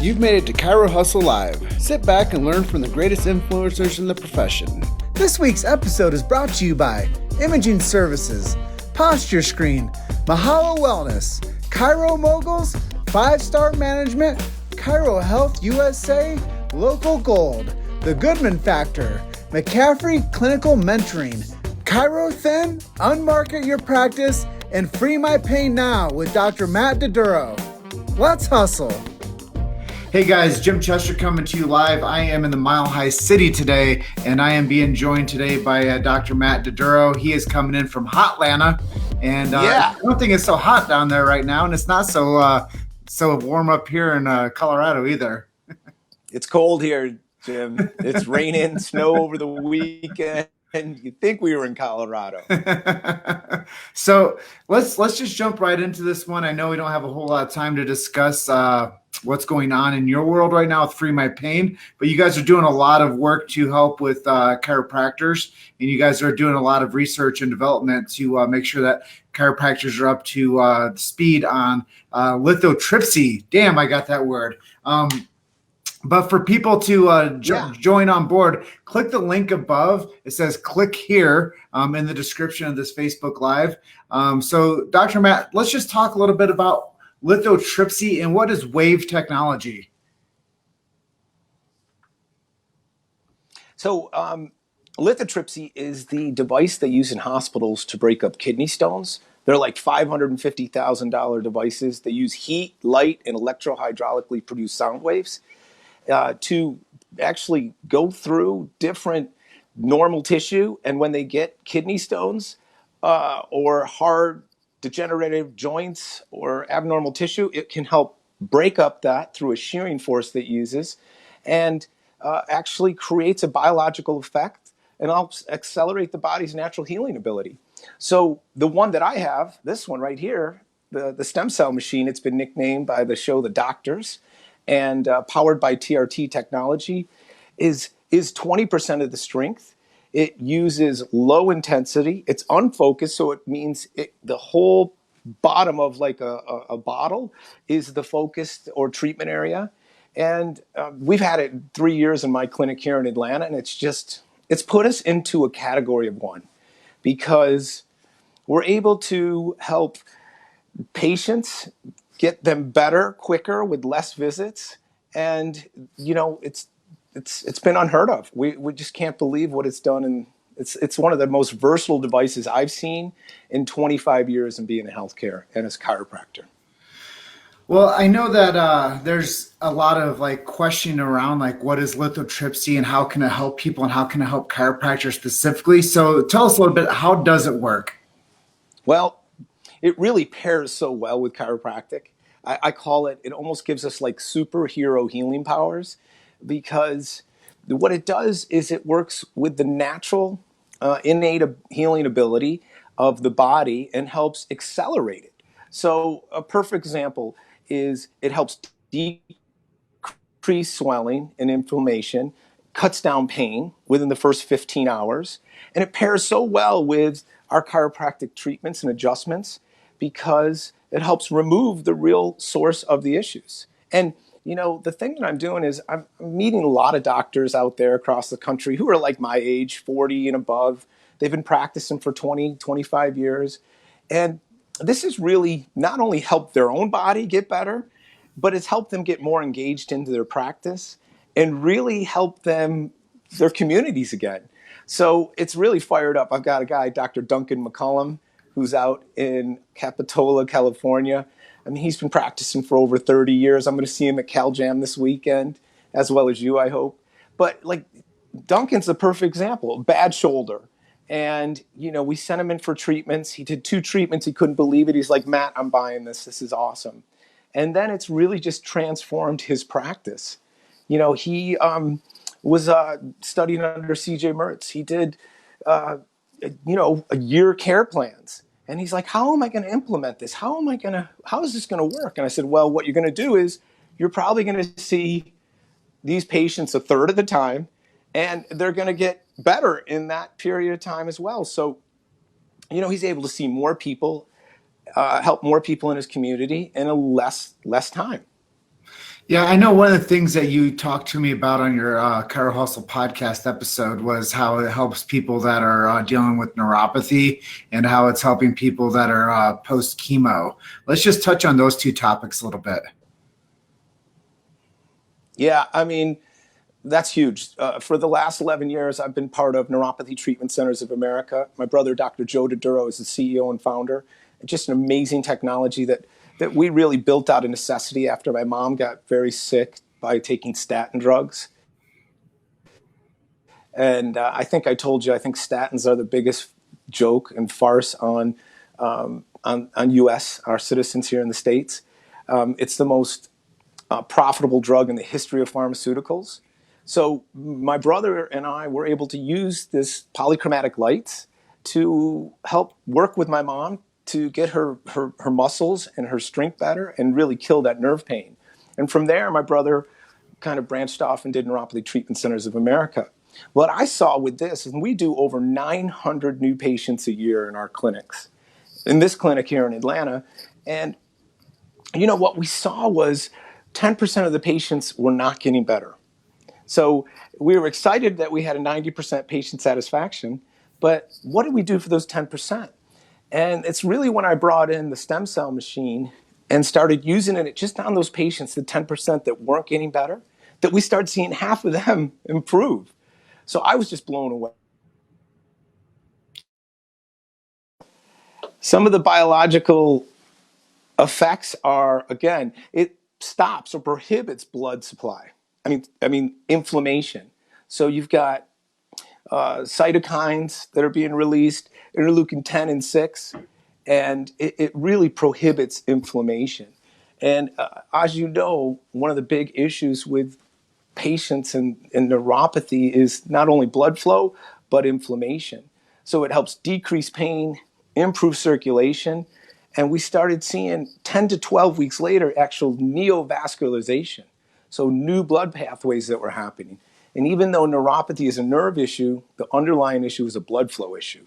You've made it to Chiro Hustle Live. Sit back and learn from the greatest influencers in the profession. This week's episode is brought to you by Imaging Services, Posture Screen, Mahalo Wellness, Chiro Moguls, 5-Star Management, Chiro Health USA, Local Gold, The Goodman Factor, McCaffrey Clinical Mentoring, Chiro Thin, Unmarket Your Practice, and Free My Pain Now with Dr. Matt DiDuro. Let's hustle. Hey guys, Jim Chester coming to you live. I am in the Mile High City today, and I am being joined today by Dr. Matt DiDuro. He is coming in from Hotlanta, and I don't think it's so hot down there right now, and it's not so warm up here in Colorado either. It's cold here, Jim. It's raining, snow over the weekend. And you'd think we were in Colorado. So let's just jump right into this one. I know we don't have a whole lot of time to discuss what's going on in your world right now with Free My Pain, but you guys are doing a lot of work to help with chiropractors, and you guys are doing a lot of research and development to make sure that chiropractors are up to speed on lithotripsy. Damn, I got that word. But for people to join on board, click the link above. It says click here in the description of this Facebook Live. So Dr. Matt, let's just talk a little bit about lithotripsy and what is wave technology? So lithotripsy is the device they use in hospitals to break up kidney stones. They're like $550,000 devices. They use heat, light, and electrohydraulically produced sound waves to actually go through different normal tissue. And when they get kidney stones or hard degenerative joints or abnormal tissue, it can help break up that through a shearing force that it uses and actually creates a biological effect and helps accelerate the body's natural healing ability. So the one that I have, this one right here, the stem cell machine, it's been nicknamed by the show The Doctors, and powered by TRT technology, is 20% of the strength. It uses low intensity. It's unfocused, so it means the whole bottom of like a bottle is the focused or treatment area. And we've had it 3 years in my clinic here in Atlanta, and it's put us into a category of one because we're able to help patients get them better, quicker, with less visits, and it's been unheard of. We just can't believe what it's done, and it's one of the most versatile devices I've seen in 25 years in being in healthcare and as a chiropractor. Well, I know that there's a lot of questioning around what is lithotripsy and how can it help people and how can it help chiropractors specifically. So tell us a little bit, how does it work? Well, it really pairs so well with chiropractic. I call it almost gives us like superhero healing powers, because what it does is it works with the natural innate healing ability of the body and helps accelerate it. So a perfect example is it helps decrease swelling and inflammation, cuts down pain within the first 15 hours, and it pairs so well with our chiropractic treatments and adjustments because it helps remove the real source of the issues. And the thing that I'm doing is I'm meeting a lot of doctors out there across the country who are like my age, 40 and above. They've been practicing for 20, 25 years. And this has really not only helped their own body get better, but it's helped them get more engaged into their practice and really help their communities again. So it's really fired up. I've got a guy, Dr. Duncan McCullum, who's out in Capitola, California. I mean, he's been practicing for over 30 years. I'm going to see him at CalJam this weekend, as well as you, I hope. But Duncan's the perfect example. Bad shoulder. And, we sent him in for treatments. He did 2 treatments. He couldn't believe it. He's like, Matt, I'm buying this. This is awesome. And then it's really just transformed his practice. He was studying under C.J. Mertz. He did, a year care plans. And he's like, how am I going to implement this? How is this going to work? And I said, well, what you're going to do is you're probably going to see these patients a third of the time, and they're going to get better in that period of time as well. So, he's able to see more people, help more people in his community in a less time. Yeah, I know one of the things that you talked to me about on your Chiro Hustle podcast episode was how it helps people that are dealing with neuropathy and how it's helping people that are post chemo. Let's just touch on those two topics a little bit. Yeah, I mean, that's huge. For the last 11 years, I've been part of Neuropathy Treatment Centers of America. My brother, Dr. Joe DiDuro, is the CEO and founder. Just an amazing technology that we really built out of necessity after my mom got very sick by taking statin drugs. And I think I told you, I think statins are the biggest joke and farce on U.S., our citizens here in the States. It's the most profitable drug in the history of pharmaceuticals. So my brother and I were able to use this polychromatic lights to help work with my mom to get her muscles and her strength better and really kill that nerve pain. And from there, my brother kind of branched off and did Neuropathy Treatment Centers of America. What I saw with this is we do over 900 new patients a year in our clinics, in this clinic here in Atlanta. And you know, what we saw was 10% of the patients were not getting better. So we were excited that we had a 90% patient satisfaction, but what did we do for those 10%? And it's really when I brought in the stem cell machine and started using it just on those patients, the 10% that weren't getting better, that we started seeing half of them improve. So I was just blown away. Some of the biological effects are, again, it stops or prohibits blood supply. I mean inflammation. So you've got cytokines that are being released, interleukin 10 and 6, and it really prohibits inflammation. And as you know, one of the big issues with patients in neuropathy is not only blood flow, but inflammation. So it helps decrease pain, improve circulation, and we started seeing 10 to 12 weeks later actual neovascularization, so new blood pathways that were happening. And even though neuropathy is a nerve issue, the underlying issue is a blood flow issue.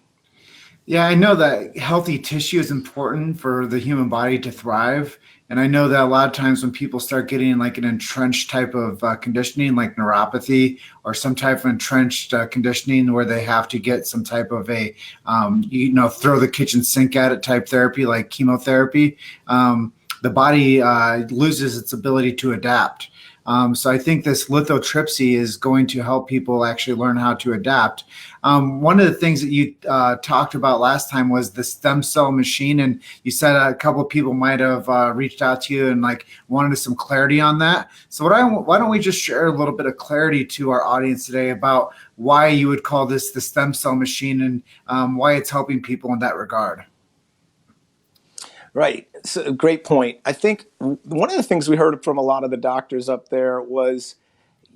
Yeah, I know that healthy tissue is important for the human body to thrive. And I know that a lot of times when people start getting like an entrenched type of conditioning, like neuropathy, or some type of entrenched conditioning where they have to get some type of a, throw the kitchen sink at it type therapy, like chemotherapy, the body loses its ability to adapt. So I think this lithotripsy is going to help people actually learn how to adapt. One of the things that you talked about last time was the stem cell machine, and you said a couple of people might have reached out to you and like wanted some clarity on that. So why don't we just share a little bit of clarity to our audience today about why you would call this the stem cell machine and why it's helping people in that regard? Right. So, great point. I think one of the things we heard from a lot of the doctors up there was,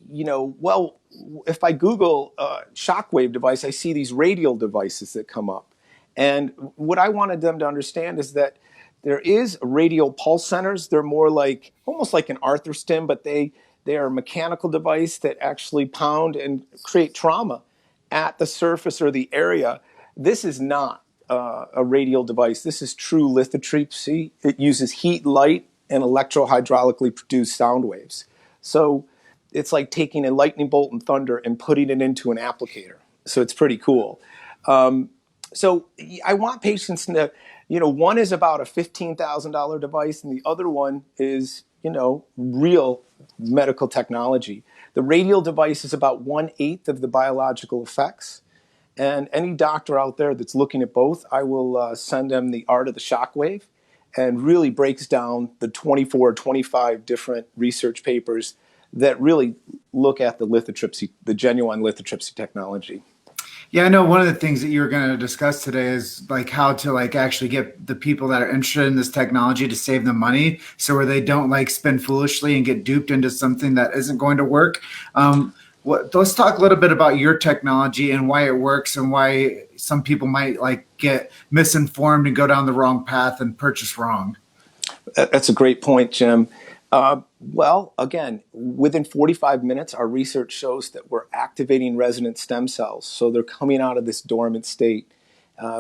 well, if I Google shockwave device, I see these radial devices that come up. And what I wanted them to understand is that there is radial pulse centers. They're more like almost like an arthro-stim, but they are a mechanical device that actually pound and create trauma at the surface or the area. This is not a radial device. This is true lithotripsy. It uses heat, light, and electrohydraulically produced sound waves. So it's like taking a lightning bolt and thunder and putting it into an applicator. So it's pretty cool. So I want patients to, one is about a $15,000 device and the other one is, real medical technology. The radial device is about 1/8 of the biological effects. And any doctor out there that's looking at both, I will send them the art of the shockwave and really breaks down the 24 or 25 different research papers that really look at the lithotripsy, the genuine lithotripsy technology. Yeah, I know one of the things that you're going to discuss today is like how to like actually get the people that are interested in this technology to save them money, so where they don't like spend foolishly and get duped into something that isn't going to work. Let's talk a little bit about your technology and why it works and why some people might like get misinformed and go down the wrong path and purchase wrong. That's a great point, Jim. Well, again, within 45 minutes, our research shows that we're activating resident stem cells. So they're coming out of this dormant state.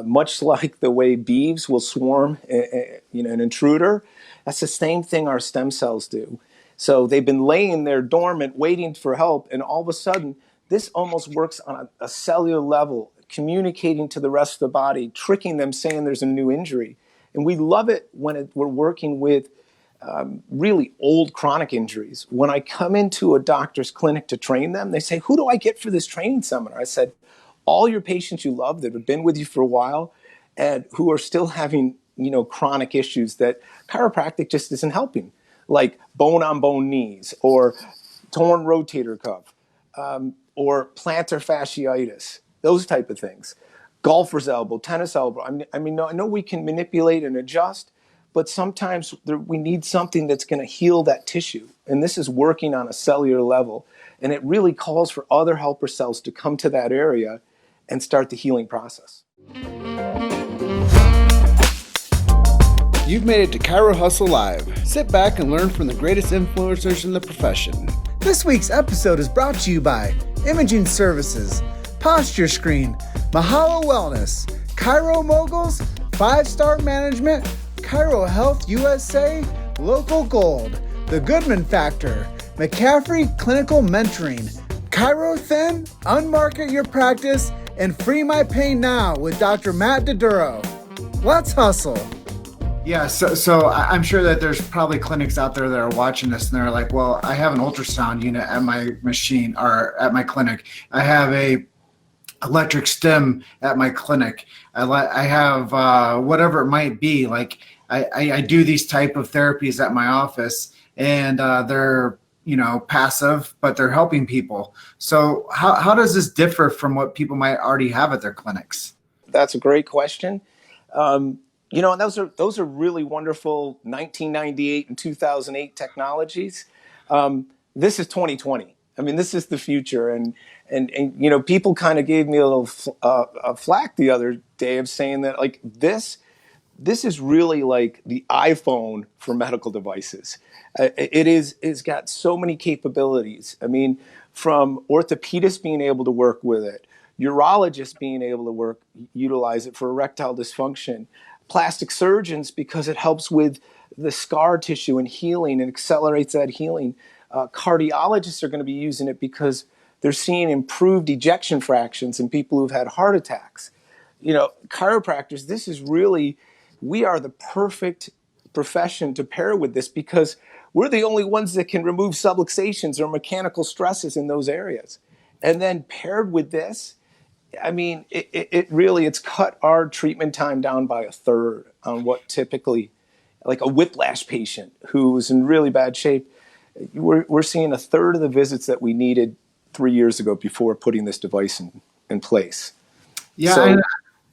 Much like the way bees will swarm an intruder, that's the same thing our stem cells do. So they've been laying there dormant, waiting for help. And all of a sudden, this almost works on a cellular level, communicating to the rest of the body, tricking them, saying there's a new injury. And we love it when we're working with really old chronic injuries. When I come into a doctor's clinic to train them, they say, who do I get for this training seminar? I said, all your patients you love that have been with you for a while and who are still having, chronic issues that chiropractic just isn't helping, like bone on bone knees or torn rotator cuff or plantar fasciitis, those type of things. Golfer's elbow, tennis elbow. I know we can manipulate and adjust, but sometimes we need something that's going to heal that tissue. And this is working on a cellular level. And it really calls for other helper cells to come to that area and start the healing process. You've made it to Chiro Hustle Live. Sit back and learn from the greatest influencers in the profession. This week's episode is brought to you by Imaging Services, Posture Screen, Mahalo Wellness, Chiro Moguls, 5-Star Management, Chiro Health USA, Local Gold, The Goodman Factor, McCaffrey Clinical Mentoring, Chiro Thin, Unmarket Your Practice, and Free My Pain Now with Dr. Matt DiDuro. Let's hustle. Yeah, so I'm sure that there's probably clinics out there that are watching this and they're like, well, I have an ultrasound unit at my machine or at my clinic. I have a electric stim at my clinic. I have whatever it might be. Like I do these type of therapies at my office, and they're passive, but they're helping people. So how does this differ from what people might already have at their clinics? That's a great question. And those are really wonderful 1998 and 2008 technologies. This is 2020. I mean, this is the future. And people kind of gave me a little flack the other day of saying that like this is really like the iPhone for medical devices. It's got so many capabilities. I mean, from orthopedists being able to work with it, urologists being able to utilize it for erectile dysfunction, plastic surgeons because it helps with the scar tissue and healing and accelerates that healing. Cardiologists are going to be using it because they're seeing improved ejection fractions in people who've had heart attacks. Chiropractors, we are the perfect profession to pair with this because we're the only ones that can remove subluxations or mechanical stresses in those areas. And then paired with this, I mean, it's cut our treatment time down by a third on what typically, like a whiplash patient who's in really bad shape, we're seeing a third of the visits that we needed 3 years ago before putting this device in place. Yeah, so,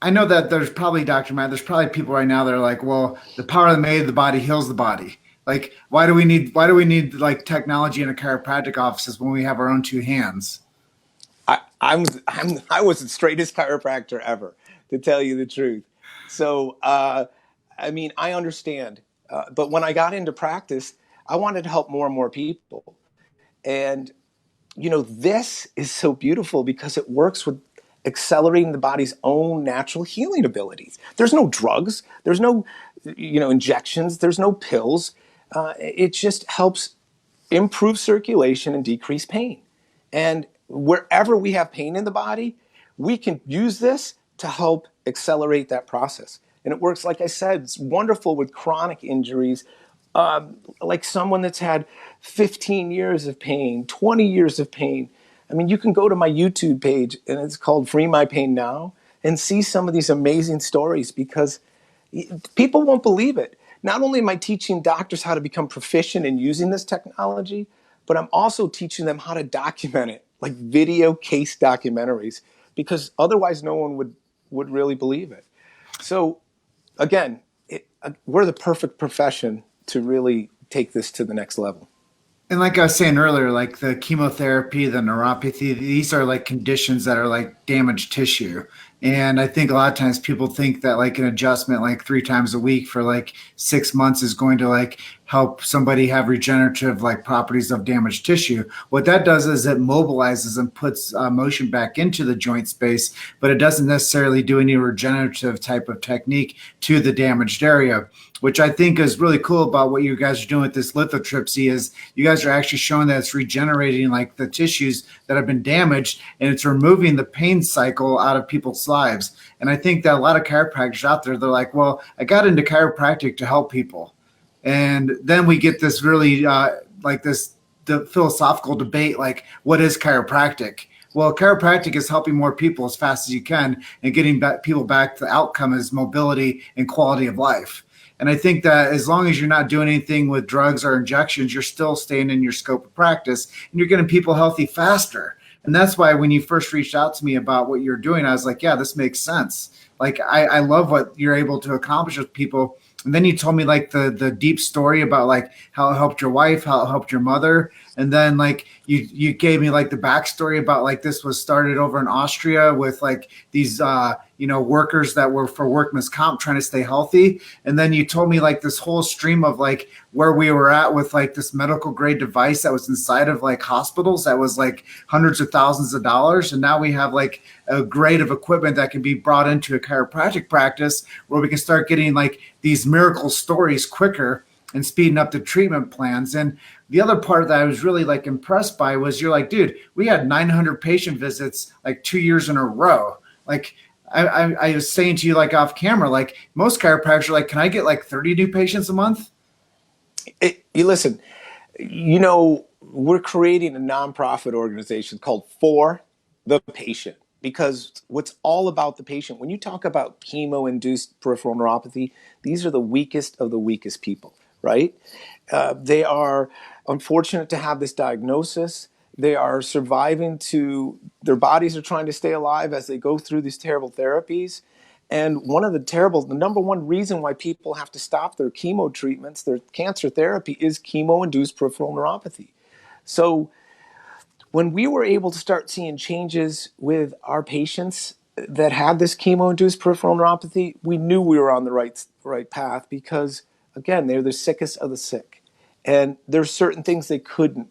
I know that there's probably, Dr. Matt, there's probably people right now that are like, well, the power of the body heals the body. Like, why do we need like technology in a chiropractic offices when we have our own two hands? I was the straightest chiropractor ever, to tell you the truth. So, I understand. But when I got into practice, I wanted to help more and more people. And, this is so beautiful because it works with accelerating the body's own natural healing abilities. There's no drugs. There's no, injections. There's no pills. It just helps improve circulation and decrease pain. And wherever we have pain in the body, we can use this to help accelerate that process. And it works, like I said, it's wonderful with chronic injuries, like someone that's had 15 years of pain, 20 years of pain. I mean, you can go to my YouTube page, and it's called Free My Pain Now, and see some of these amazing stories because people won't believe it. Not only am I teaching doctors how to become proficient in using this technology, but I'm also teaching them how to document it, like video case documentaries, because otherwise no one would really believe it. So again, we're the perfect profession to really take this to the next level. And like I was saying earlier, like the chemotherapy, the neuropathy, these are like conditions that are like damaged tissue. And I think a lot of times people think that like an adjustment like 3 times a week for like 6 months is going to like help somebody have regenerative like properties of damaged tissue. What that does is it mobilizes and puts motion back into the joint space, but it doesn't necessarily do any regenerative type of technique to the damaged area, which I think is really cool about what you guys are doing with this lithotripsy is you guys are actually showing that it's regenerating like the tissues that have been damaged, and it's removing the pain cycle out of people's lives. And I think that a lot of chiropractors out there, they're like, well, I got into chiropractic to help people. And then we get this really the philosophical debate, like what is chiropractic? Well, chiropractic is helping more people as fast as you can and getting people back to the outcome is mobility and quality of life. And I think that as long as you're not doing anything with drugs or injections, you're still staying in your scope of practice and you're getting people healthy faster. And that's why when you first reached out to me about what you're doing, I was like, yeah, this makes sense. Like, I love what you're able to accomplish with people. And then you told me like the deep story about like how it helped your wife, how it helped your mother. And then like you gave me like the backstory about like this was started over in Austria with like these workers that were for workman's comp trying to stay healthy. And then you told me like this whole stream of like where we were at with like this medical grade device that was inside of like hospitals that was like hundreds of thousands of dollars. And now we have like a grade of equipment that can be brought into a chiropractic practice where we can start getting like these miracle stories quicker and speeding up the treatment plans. And the other part that I was really like impressed by was you're like, dude, we had 900 patient visits like 2 years in a row. Like I was saying to you like off camera, like most chiropractors are like, can I get like 30 new patients a month? You listen, we're creating a nonprofit organization called For the Patient, because what's all about the patient. When you talk about chemo-induced peripheral neuropathy, these are the weakest of the weakest people, right? They are unfortunate to have this diagnosis. They are surviving their bodies are trying to stay alive as they go through these terrible therapies. And the number one reason why people have to stop their chemo treatments, their cancer therapy, is chemo-induced peripheral neuropathy. So when we were able to start seeing changes with our patients that had this chemo-induced peripheral neuropathy, we knew we were on the right path because, again, they're the sickest of the sick. And there's certain things they couldn't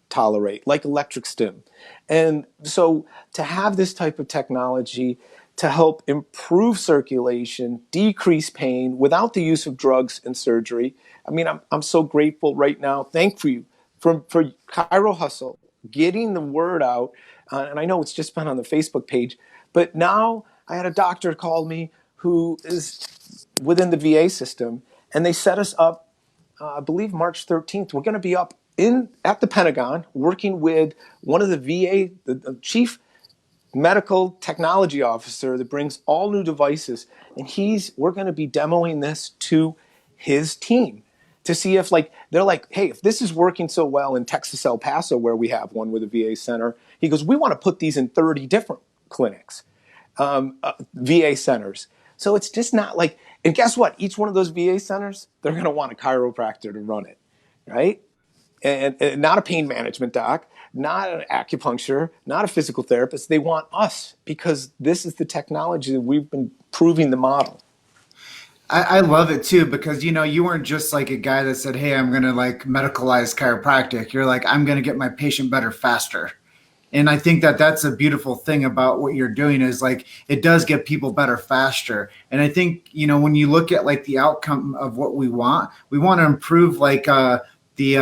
tolerate, like electric stim. And so to have this type of technology to help improve circulation, decrease pain without the use of drugs and surgery, I mean, I'm so grateful right now. Thank you for Chiro Hustle, getting the word out. And I know it's just been on the Facebook page, but now I had a doctor call me who is within the VA system, and they set us up, I believe March 13th. We're going to be up at the Pentagon working with one of the VA, the chief medical technology officer that brings all new devices. And we're going to be demoing this to his team to see if they're like, hey, if this is working so well in Texas, El Paso, where we have one with a VA center, he goes, we want to put these in 30 different clinics, VA centers. So it's just not like, and guess what? Each one of those VA centers, they're going to want a chiropractor to run it, right? And not a pain management doc, not an acupuncture, not a physical therapist. They want us because this is the technology that we've been proving the model. I love it too, because, you weren't just like a guy that said, hey, I'm going to like medicalize chiropractic. You're like, I'm going to get my patient better faster. And I think that that's a beautiful thing about what you're doing is like, it does get people better faster. And I think, when you look at like the outcome of what we want to improve like the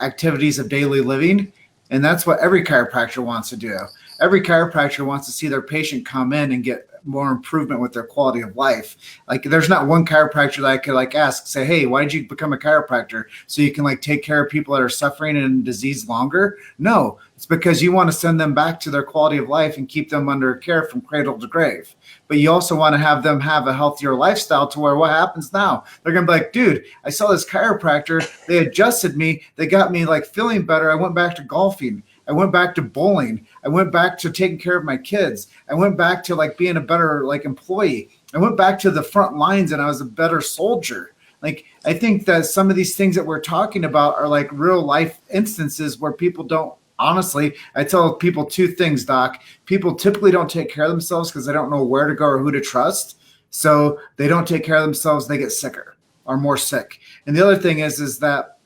activities of daily living. And that's what every chiropractor wants to do. Every chiropractor wants to see their patient come in and get more improvement with their quality of life. Like there's not one chiropractor that I could like ask, say, hey, why did you become a chiropractor? So you can like take care of people that are suffering and disease longer? No, it's because you want to send them back to their quality of life and keep them under care from cradle to grave. But you also want to have them have a healthier lifestyle to where what happens now? They're going to be like, dude, I saw this chiropractor. They adjusted me. They got me like feeling better. I went back to golfing. I went back to bowling. I went back to taking care of my kids. I went back to like being a better like employee. I went back to the front lines and I was a better soldier. Like, I think that some of these things that we're talking about are like real life instances where people don't honestly, I tell people two things, Doc. People typically don't take care of themselves because they don't know where to go or who to trust. So they don't take care of themselves, they get sicker or more sick. And the other thing is that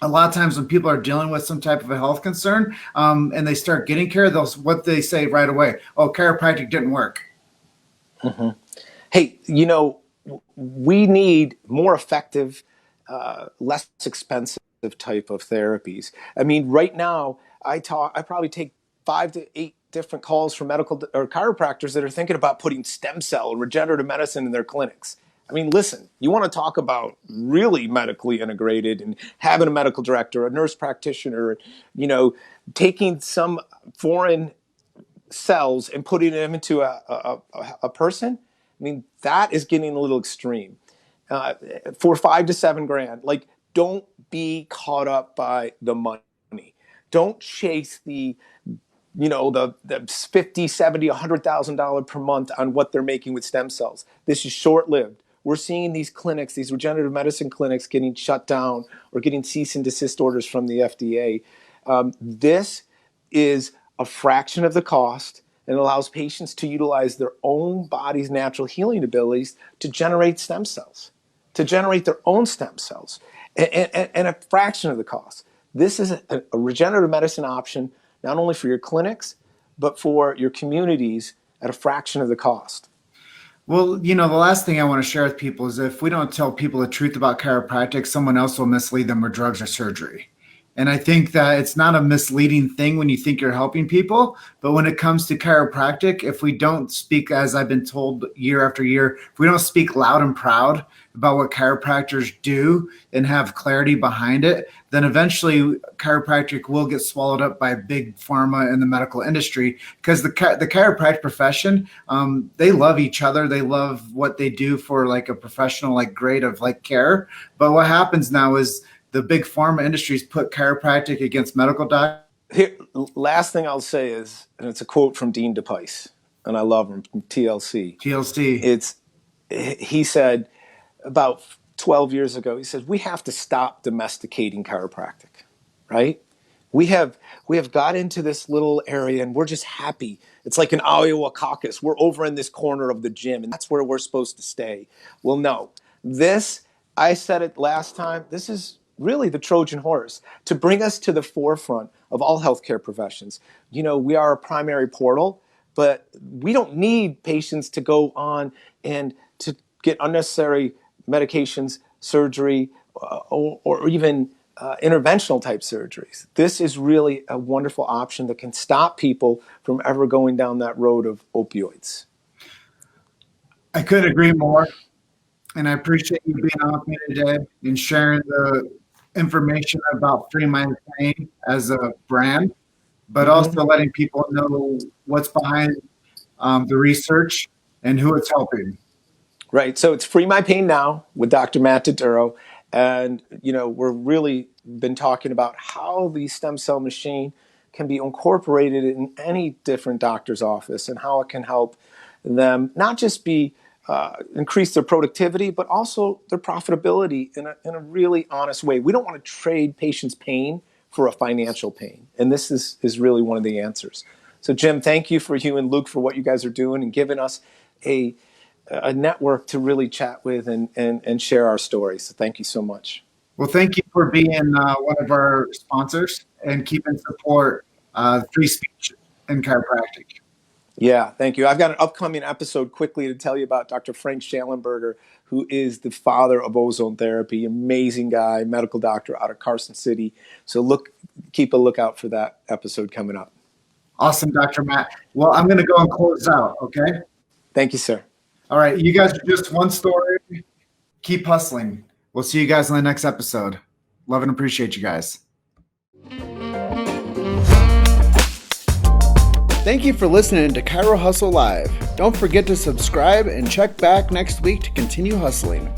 a lot of times when people are dealing with some type of a health concern, and they start getting care, what they say right away, oh, chiropractic didn't work. Mm-hmm. Hey, we need more effective, less expensive type of therapies. I mean, right now, I probably take 5 to 8 different calls from medical or chiropractors that are thinking about putting stem cell and regenerative medicine in their clinics. I mean, listen, you want to talk about really medically integrated and having a medical director, a nurse practitioner, taking some foreign cells and putting them into a person. I mean, that is getting a little extreme. For $5 to $7 grand, like, don't be caught up by the money. Don't chase the 50, 70, $100,000 per month on what they're making with stem cells. This is short-lived. We're seeing these clinics, these regenerative medicine clinics, getting shut down or getting cease and desist orders from the FDA. This is a fraction of the cost and allows patients to utilize their own body's natural healing abilities to generate stem cells, to generate their own stem cells, and a fraction of the cost. This is a regenerative medicine option, not only for your clinics, but for your communities at a fraction of the cost. Well, the last thing I want to share with people is if we don't tell people the truth about chiropractic, someone else will mislead them with drugs or surgery. And I think that it's not a misleading thing when you think you're helping people. But when it comes to chiropractic, if we don't speak, as I've been told year after year, if we don't speak loud and proud about what chiropractors do and have clarity behind it, then eventually chiropractic will get swallowed up by big pharma and the medical industry, because the chiropractic profession, they love each other. They love what they do for like a professional like grade of like care. But what happens now is the big pharma industries put chiropractic against medical doctors. Here, last thing I'll say is, and it's a quote from Dean DePice, and I love him, from TLC. He said about 12 years ago, he said, we have to stop domesticating chiropractic, right? We have got into this little area and we're just happy. It's like an Iowa caucus. We're over in this corner of the gym and that's where we're supposed to stay. Well, no, I said it last time, this is really the Trojan horse to bring us to the forefront of all healthcare professions. We are a primary portal, but we don't need patients to go on and to get unnecessary medications, surgery, or even interventional type surgeries. This is really a wonderful option that can stop people from ever going down that road of opioids. I couldn't agree more. And I appreciate you being on with me today and sharing the information about Free My Pain as a brand, but also letting people know what's behind the research and who it's helping. Right. So it's Free My Pain Now with Dr. Matt DiDuro. And, we're really been talking about how the stem cell machine can be incorporated in any different doctor's office and how it can help them not just increase their productivity, but also their profitability in a really honest way. We don't want to trade patients' pain for a financial pain. And this is really one of the answers. So, Jim, thank you and Luke for what you guys are doing and giving us a network to really chat with and share our stories. So thank you so much. Well, thank you for being one of our sponsors and keeping support free speech in chiropractic. Yeah, thank you. I've got an upcoming episode quickly to tell you about Dr. Frank Schallenberger, who is the father of ozone therapy. Amazing guy, medical doctor out of Carson City. So keep a lookout for that episode coming up. Awesome, Dr. Matt. Well, I'm going to go and close out, okay? Thank you, sir. All right, you guys are just one story. Keep hustling. We'll see you guys in the next episode. Love and appreciate you guys. Thank you for listening to Chiro Hustle Live. Don't forget to subscribe and check back next week to continue hustling.